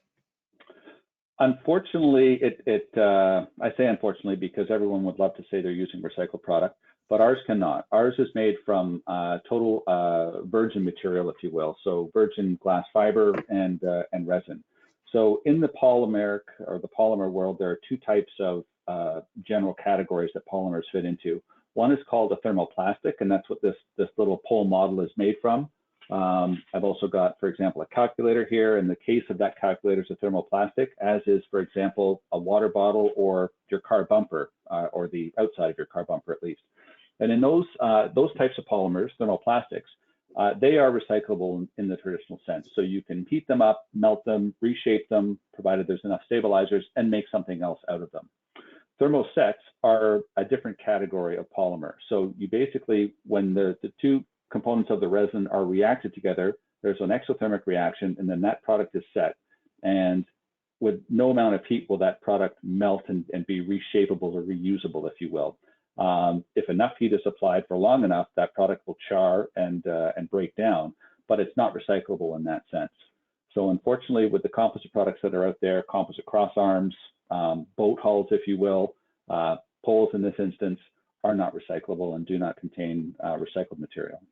Unfortunately, I say unfortunately because everyone would love to say they're using recycled product, but ours cannot. Ours is made from total virgin material, if you will, so virgin glass fiber and resin. So in the polymer world, there are 2 types of general categories that polymers fit into. One is called a thermoplastic, and that's what this little pole model is made from. I've also got, for example, a calculator here. In the case of that calculator, is a thermoplastic, as is, for example, a water bottle or your car bumper, or the outside of your car bumper at least. And in those types of polymers, thermoplastics, they are recyclable in the traditional sense. So you can heat them up, melt them, reshape them, provided there's enough stabilizers, and make something else out of them. Thermosets are a different category of polymer. So you basically, when the 2 components of the resin are reacted together, there's an exothermic reaction, and then that product is set. And with no amount of heat will that product melt and be reshapeable or reusable, if you will. If enough heat is applied for long enough, that product will char and break down, but it's not recyclable in that sense. So unfortunately, with the composite products that are out there, composite cross arms, boat hulls, if you will, poles in this instance, are not recyclable and do not contain recycled material.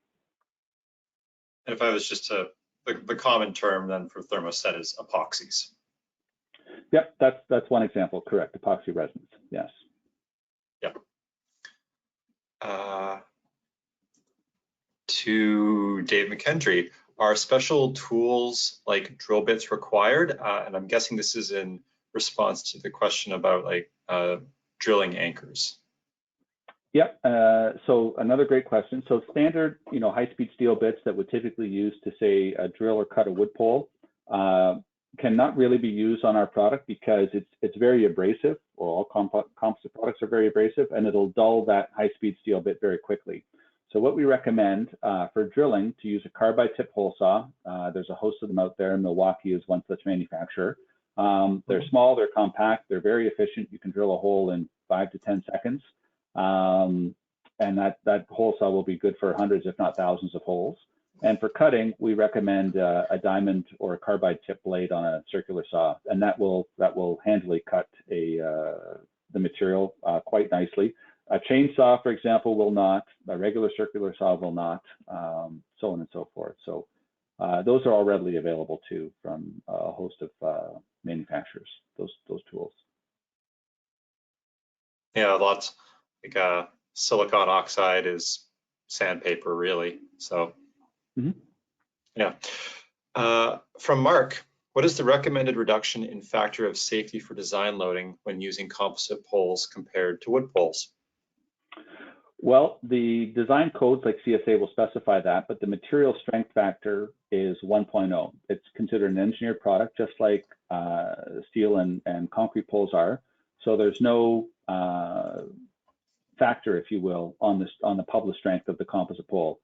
And if I was just the common term then for thermoset is epoxies. Yep, that's one example, correct, epoxy resins, yes. Yep. To Dave McKendry, are special tools like drill bits required? And I'm guessing this is in response to the question about like drilling anchors. Yep. So another great question. So standard, high-speed steel bits that would typically use to say drill or cut a wood pole cannot really be used on our product because it's very abrasive, or all composite products are very abrasive, and it'll dull that high-speed steel bit very quickly. So what we recommend for drilling, to use a carbide tip hole saw. There's a host of them out there. Milwaukee is one such manufacturer. They're small, they're compact, they're very efficient. You can drill a hole in 5 to 10 seconds. And that hole saw will be good for hundreds, if not thousands of holes. And for cutting, we recommend a diamond or a carbide tip blade on a circular saw, and that will handily cut the material quite nicely. A chainsaw, for example, will not. A regular circular saw will not. So on and so forth. So those are all readily available too from a host of manufacturers. Those tools. Yeah, lots. Like silicon oxide is sandpaper, really. So, yeah. From Mark, what is the recommended reduction in factor of safety for design loading when using composite poles compared to wood poles? Well, the design codes like CSA will specify that, but the material strength factor is 1.0. It's considered an engineered product, just like steel and concrete poles are. So there's no factor, if you will, on the published strength of the composite pole.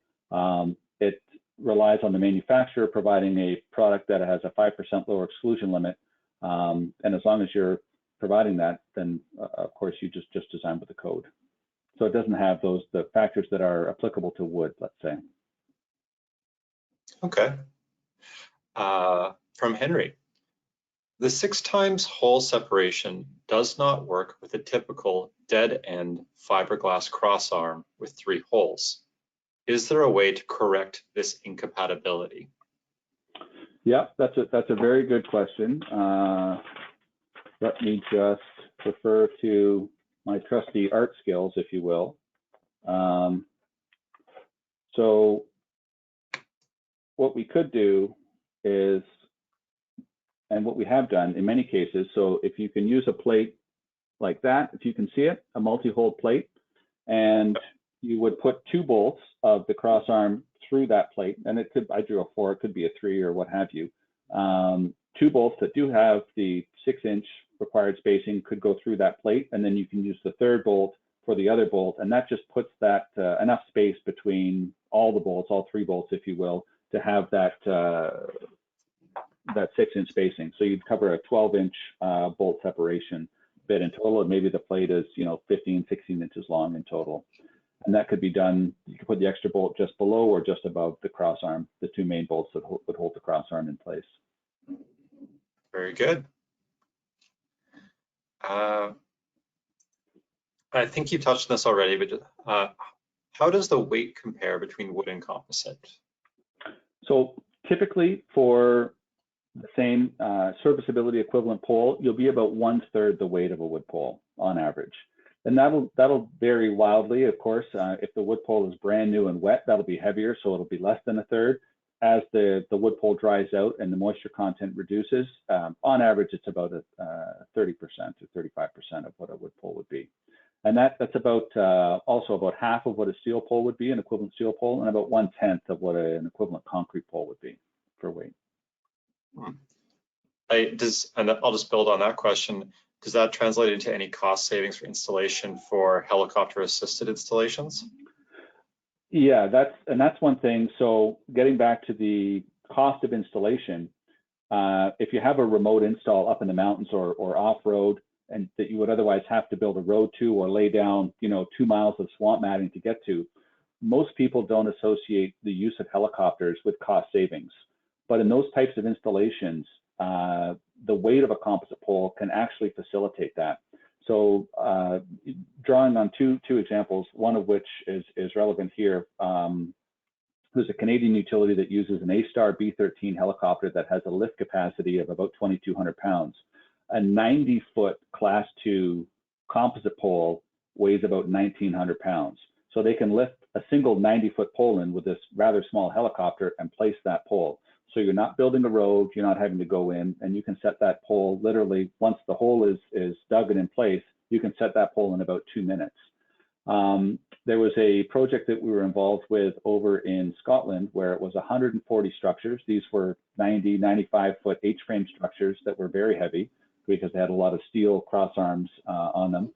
It relies on the manufacturer providing a product that has a 5% lower exclusion limit, and as long as you're providing that, then of course you just design with the code. So it doesn't have the factors that are applicable to wood, let's say. Okay. From Henry, The 6 times hole separation does not work with a typical dead-end fiberglass crossarm with 3 holes. Is there a way to correct this incompatibility? Yeah, that's a very good question. Let me just refer to my trusty art skills, if you will. So what we could do is, and what we have done in many cases, so if you can use a plate like that, if you can see it, a multi-hole plate, and you would put 2 bolts of the crossarm through that plate, and it could, I drew a 4, it could be a 3 or what have you. 2 bolts that do have the 6-inch required spacing could go through that plate, and then you can use the 3rd bolt for the other bolt, and that just puts that enough space between all the bolts, all 3 bolts, if you will, to have that that 6-inch spacing. So you'd cover a 12-inch bolt separation bit in total, and maybe the plate is 15, 16 inches long in total. And that could be done, you could put the extra bolt just below or just above the crossarm, the 2 main bolts that would hold the crossarm in place. Very good. I think you've touched on this already, but how does the weight compare between wood and composite? So typically for the same serviceability equivalent pole, you'll be about 1/3 the weight of a wood pole on average. And that'll vary wildly, of course. If the wood pole is brand new and wet, that'll be heavier, so it'll be less than 1/3. As the wood pole dries out and the moisture content reduces, on average, it's about 30% to 35% of what a wood pole would be. And that's about also about half of what a steel pole would be, an equivalent steel pole, and about 1/10 of what an equivalent concrete pole would be for weight. And I'll just build on that question. Does that translate into any cost savings for installation for helicopter-assisted installations? Yeah, that's one thing. So getting back to the cost of installation, if you have a remote install up in the mountains or off-road, and that you would otherwise have to build a road to or lay down 2 miles of swamp matting to get to, most people don't associate the use of helicopters with cost savings. But in those types of installations, the weight of a composite pole can actually facilitate that. So drawing on two examples, one of which is relevant here. There's a Canadian utility that uses an A-Star B-13 helicopter that has a lift capacity of about 2,200 pounds. A 90-foot Class 2 composite pole weighs about 1,900 pounds. So they can lift a single 90-foot pole in with this rather small helicopter and place that pole. So you're not building a road, you're not having to go in, and you can set that pole literally, once the hole is dug and in place, you can set that pole in about 2 minutes. There was a project that we were involved with over in Scotland where it was 140 structures. These were 90, 95-foot H-frame structures that were very heavy because they had a lot of steel cross arms on them.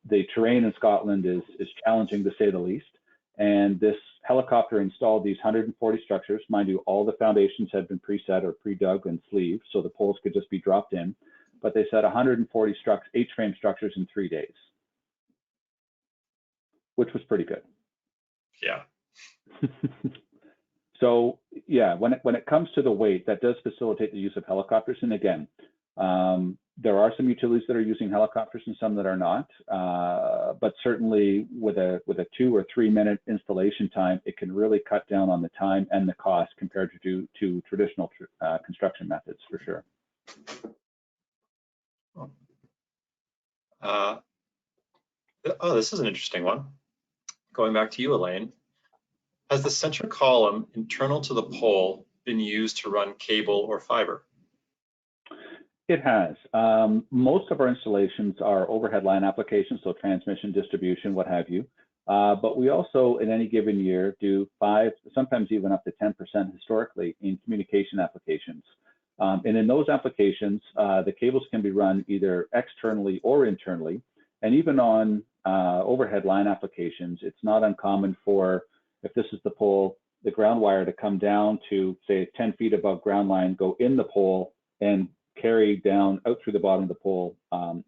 The terrain in Scotland is challenging to say the least. And this helicopter installed these 140 structures. Mind you, all the foundations had been preset or pre-dug and sleeved, so the poles could just be dropped in. But they set 140 H-frame structures in 3 days, which was pretty good. Yeah. So yeah, when it comes to the weight, that does facilitate the use of helicopters. And again, there are some utilities that are using helicopters and some that are not. But certainly with a 2 or 3 minute installation time, it can really cut down on the time and the cost compared to traditional construction methods for sure. This is an interesting one. Going back to you, Elaine. Has the center column internal to the pole been used to run cable or fiber? It has. Most of our installations are overhead line applications, so transmission, distribution, what have you. But we also, in any given year, do 5, sometimes even up to 10% historically in communication applications. And in those applications, the cables can be run either externally or internally. And even on overhead line applications, it's not uncommon for, if this is the pole, the ground wire to come down to, say, 10 feet above ground line, go in the pole, and carry down out through the bottom of the pole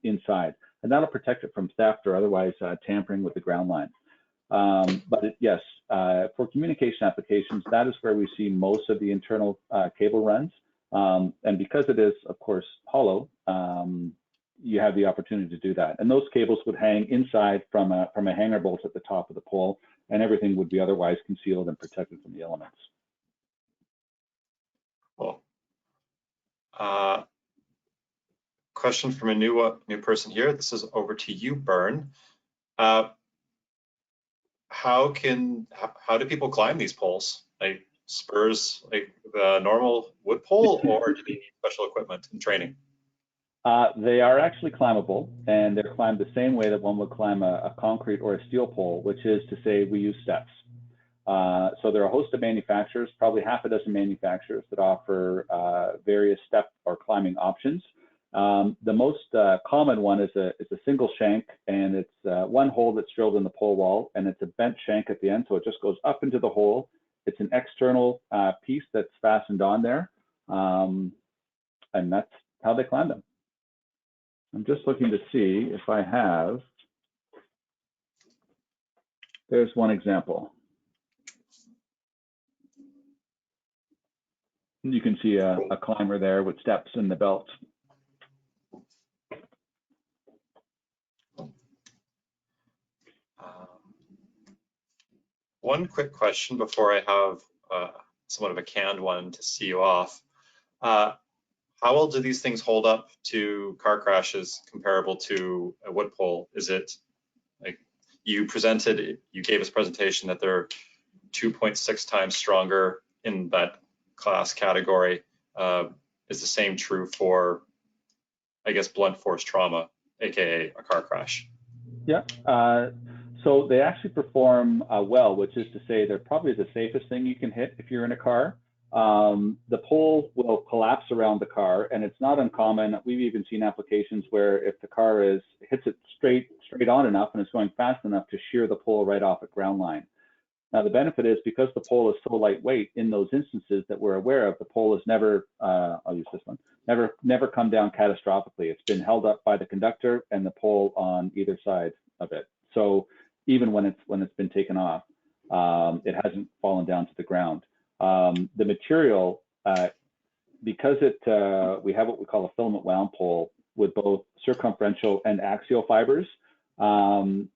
inside. And that'll protect it from theft or otherwise tampering with the ground line. But yes, for communication applications, that is where we see most of the internal cable runs. And because it is, of course, hollow, you have the opportunity to do that. And those cables would hang inside from a hanger bolt at the top of the pole, and everything would be otherwise concealed and protected from the elements. Cool. Question from a new person here. This is over to you, Bern. How do people climb these poles? Like spurs, like the normal wood pole, or do they need special equipment and training? They are actually climbable, and they're climbed the same way that one would climb a concrete or a steel pole, which is to say we use steps. So there are a host of manufacturers, probably half a dozen manufacturers that offer various step or climbing options. The most common one is a single shank, and it's one hole that's drilled in the pole wall, and it's a bent shank at the end, so it just goes up into the hole. It's an external piece that's fastened on there, and that's how they climb them. I'm just looking to see if I have. There's one example. You can see a climber there with steps in the belt. One quick question before I have somewhat of a canned one to see you off. How well do these things hold up to car crashes comparable to a wood pole? Is it like you gave us a presentation that they're 2.6 times stronger in that class category. Is the same true for, I guess, blunt force trauma, AKA a car crash? Yeah, so they actually perform well, which is to say they're probably the safest thing you can hit if you're in a car. The pole will collapse around the car, and it's not uncommon. We've even seen applications where if the car hits it straight on enough and it's going fast enough to shear the pole right off at ground line. Now the benefit is because the pole is so lightweight, in those instances that we're aware of, the pole has never, I'll use this one, never come down catastrophically. It's been held up by the conductor and the pole on either side of it. So even when it's been taken off, it hasn't fallen down to the ground. The material, because we have what we call a filament wound pole with both circumferential and axial fibers, any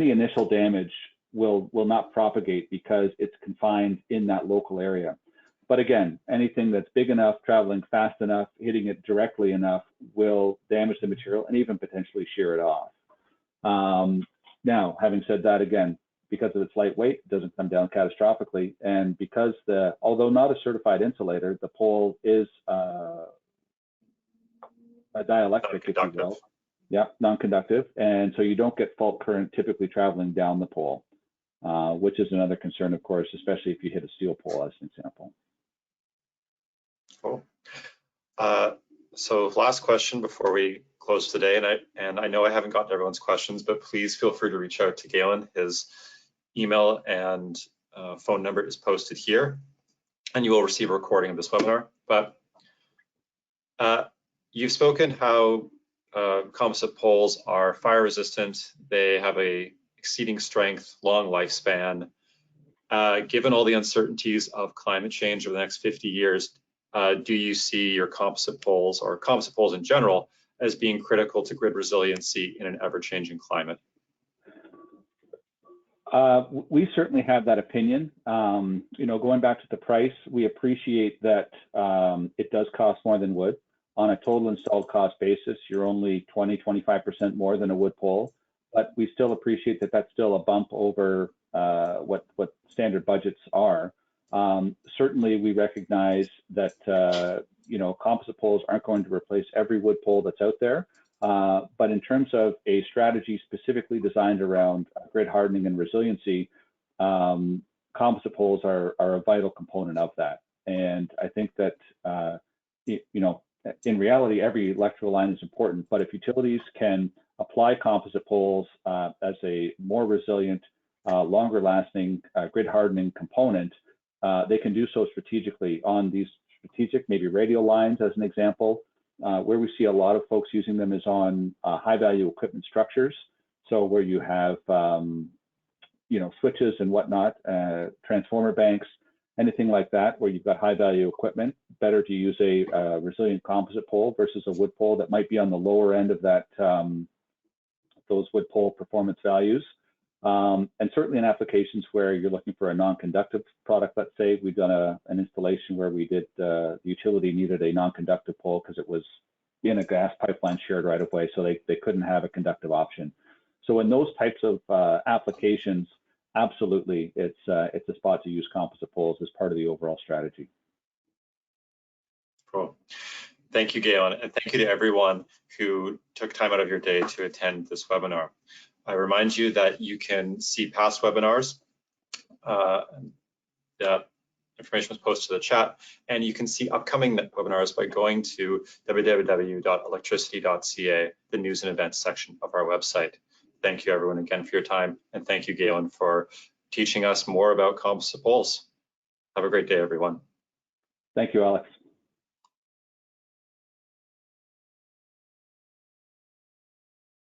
initial damage will not propagate because it's confined in that local area. But again, anything that's big enough, traveling fast enough, hitting it directly enough will damage the material and even potentially shear it off. Now, having said that, again, because of its lightweight, it doesn't come down catastrophically. And because although not a certified insulator, the pole is a dielectric, if you will. Yeah, non-conductive. And so you don't get fault current typically traveling down the pole, which is another concern, of course, especially if you hit a steel pole, as an example. Cool. So last question before we close today, and I know I haven't gotten everyone's questions, but please feel free to reach out to Galen. His email and phone number is posted here, and you will receive a recording of this webinar. But you've spoken how composite poles are fire resistant. They have a exceeding strength, long lifespan. Given all the uncertainties of climate change over the next 50 years, do you see your composite poles or composite poles in general as being critical to grid resiliency in an ever-changing climate? We certainly have that opinion. Going back to the price, we appreciate that it does cost more than wood. On a total installed cost basis, you're only 20–25% more than a wood pole, but we still appreciate that that's still a bump over what standard budgets are. Certainly, we recognize that composite poles aren't going to replace every wood pole that's out there. But in terms of a strategy specifically designed around grid hardening and resiliency, composite poles are a vital component of that. And I think that, in reality, every electrical line is important, but if utilities can apply composite poles as a more resilient, longer lasting grid hardening component, they can do so strategically on these strategic, maybe radial lines as an example. Where we see a lot of folks using them is on high value equipment structures. So where you have, switches and whatnot, transformer banks, anything like that where you've got high value equipment, better to use a resilient composite pole versus a wood pole that might be on the lower end of that those wood pole performance values. And certainly in applications where you're looking for a non-conductive product, let's say we've done an installation where we did the utility needed a non-conductive pole because it was in a gas pipeline shared right of way, so they couldn't have a conductive option. So in those types of applications, absolutely, it's a spot to use composite poles as part of the overall strategy. Cool. Thank you, Galen, and thank you to everyone who took time out of your day to attend this webinar. I remind you that you can see past webinars. That information was posted to the chat, and you can see upcoming webinars by going to www.electricity.ca, the news and events section of our website. Thank you, everyone, again for your time, and thank you, Galen, for teaching us more about composite poles. Have a great day, everyone. Thank you, Alex.